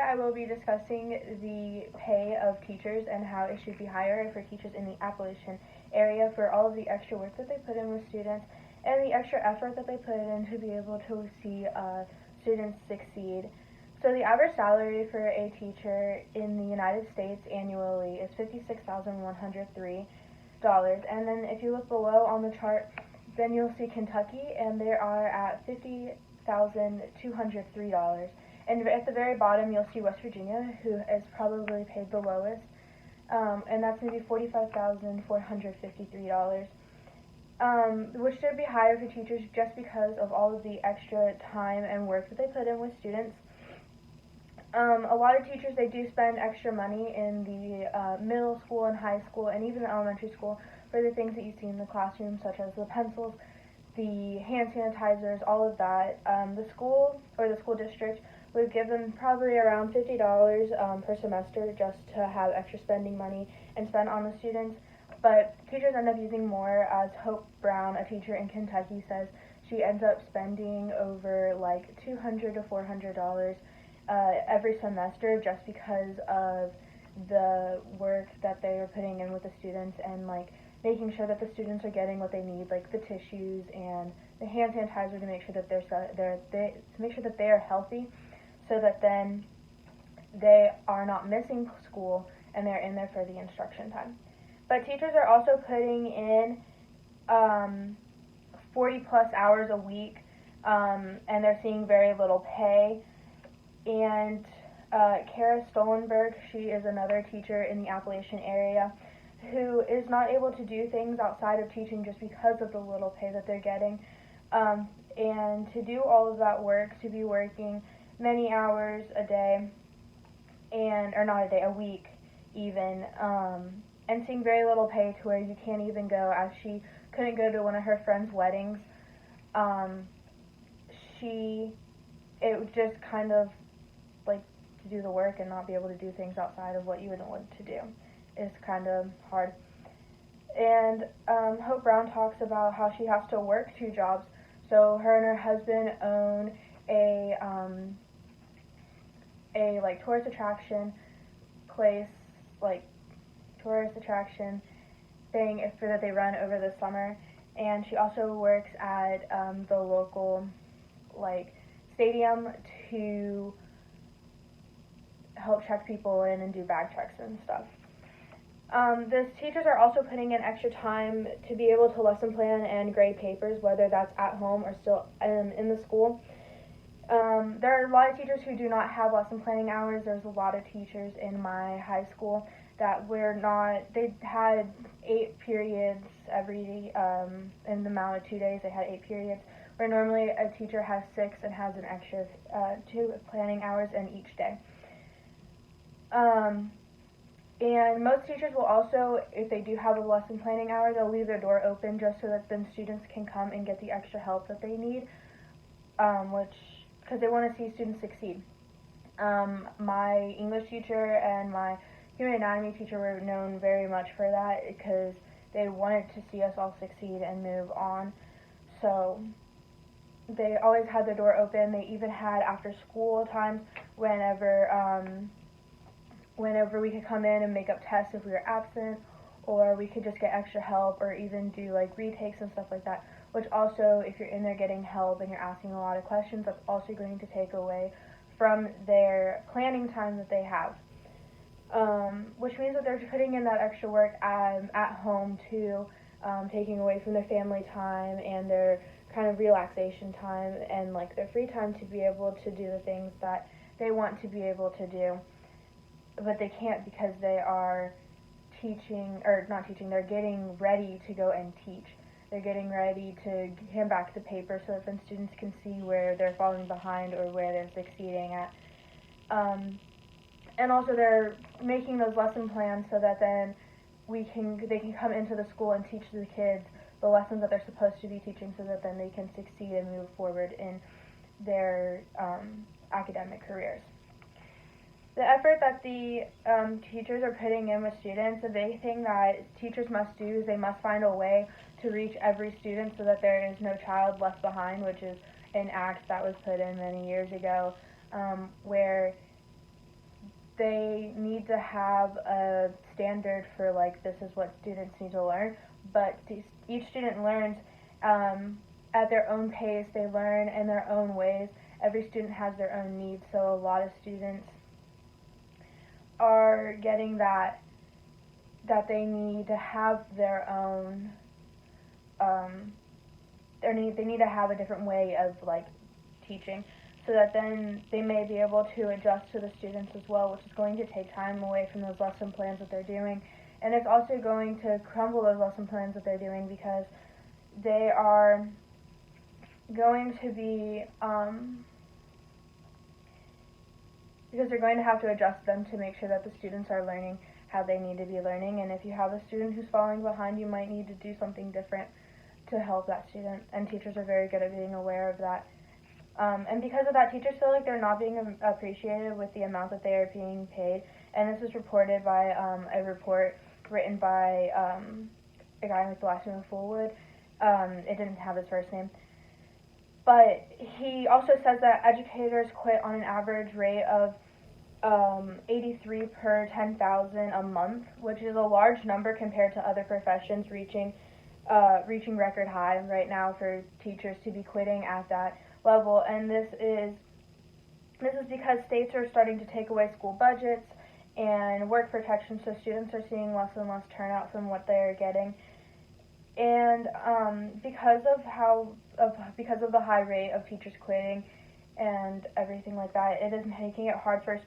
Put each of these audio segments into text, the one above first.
I will be discussing the pay of teachers and how it should be higher for teachers in the Appalachian area for all of the extra work that they put in with students and the extra effort that they put in to be able to see students succeed. So the average salary for a teacher in the United States annually is $56,103. And then if you look below on the chart, then you'll see Kentucky, and they are at $50,203. And at the very bottom, you'll see West Virginia, who is probably paid the lowest, and that's going to be $45,453. Which should be higher for teachers just because of all of the extra time and work that they put in with students. A lot of teachers, they do spend extra money in the middle school and high school and even elementary school for the things that you see in the classroom, such as the pencils, the hand sanitizers, all of that. The school or the school district would give them probably around $50 per semester just to have extra spending money and spend on the students. But teachers end up using more, as Hope Brown, a teacher in Kentucky, says she ends up spending over like $200 to $400 every semester just because of the work that they are putting in with the students and like making sure that the students are getting what they need, like the tissues and the hand sanitizer to make sure that they are healthy, so that then they are not missing school and they're in there for the instruction time. But teachers are also putting in 40 plus hours a week, and they're seeing very little pay. And Kara Stollenberg, she is another teacher in the Appalachian area who is not able to do things outside of teaching just because of the little pay that they're getting. And to do all of that work, to be working many hours a day, or not a day, a week even, and seeing very little pay to where you can't even go, as she couldn't go to one of her friend's weddings. It was just kind of like to do the work and not be able to do things outside of what you would want to do is kind of hard. And Hope Brown talks about how she has to work 2 jobs. So her and her husband own a like tourist attraction place, like tourist attraction thing that they run over the summer. And she also works at the local like stadium to help check people in and do bag checks and stuff. The teachers are also putting in extra time to be able to lesson plan and grade papers, whether that's at home or still in the school. There are a lot of teachers who do not have lesson planning hours. There's a lot of teachers in my high school that they had 8 periods every, in the amount of 2 days, they had 8 periods, where normally a teacher has 6 and has an extra 2 planning hours in each day. And most teachers will also, if they do have a lesson planning hour, they'll leave their door open just so that then students can come and get the extra help that they need, because they want to see students succeed. My English teacher and my human anatomy teacher were known very much for that because they wanted to see us all succeed and move on. So they always had their door open. They even had after school times whenever we could come in and make up tests if we were absent, or we could just get extra help, or even do like retakes and stuff like that, which also, if you're in there getting help and you're asking a lot of questions, that's also going to take away from their planning time that they have, which means that they're putting in that extra work at home too, taking away from their family time and their kind of relaxation time and like their free time to be able to do the things that they want to be able to do, but they can't because they are they're getting ready to go and teach. They're getting ready to hand back the paper so that then students can see where they're falling behind or where they're succeeding at. And also they're making those lesson plans so that then they can come into the school and teach the kids the lessons that they're supposed to be teaching so that then they can succeed and move forward in their academic careers. The effort that the teachers are putting in with students, the big thing that teachers must do is they must find a way to reach every student so that there is no child left behind, which is an act that was put in many years ago, where they need to have a standard for like this is what students need to learn, but each student learns at their own pace. They learn in their own ways. Every student has their own needs, so a lot of students are getting that they need to have their own they need to have a different way of like teaching, so that then they may be able to adjust to the students as well, which is going to take time away from those lesson plans that they're doing. And it's also going to crumble those lesson plans that they're doing, because they are going to be because they're going to have to adjust them to make sure that the students are learning how they need to be learning. And if you have a student who's falling behind, you might need to do something different to help that student, and teachers are very good at being aware of that. And because of that, teachers feel like they're not being appreciated with the amount that they are being paid. And this is reported by a report written by a guy with the last name of Fullwood. It didn't have his first name. But he also says that educators quit on an average rate of 83 per 10,000 a month, which is a large number compared to other professions reaching record high right now for teachers to be quitting at that level. And this is because states are starting to take away school budgets and work protection, so students are seeing less and less turnout from what they're getting. And because of the high rate of teachers quitting and everything like that, it is making it hard for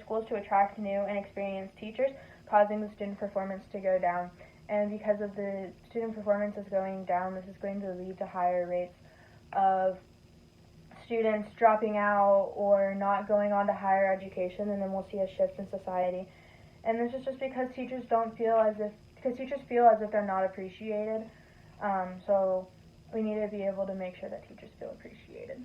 schools to attract new and experienced teachers, causing the student performance to go down. And because of the student performance is going down, this is going to lead to higher rates of students dropping out or not going on to higher education, and then we'll see a shift in society. And this is just because teachers feel as if they're not appreciated. So we need to be able to make sure that teachers feel appreciated.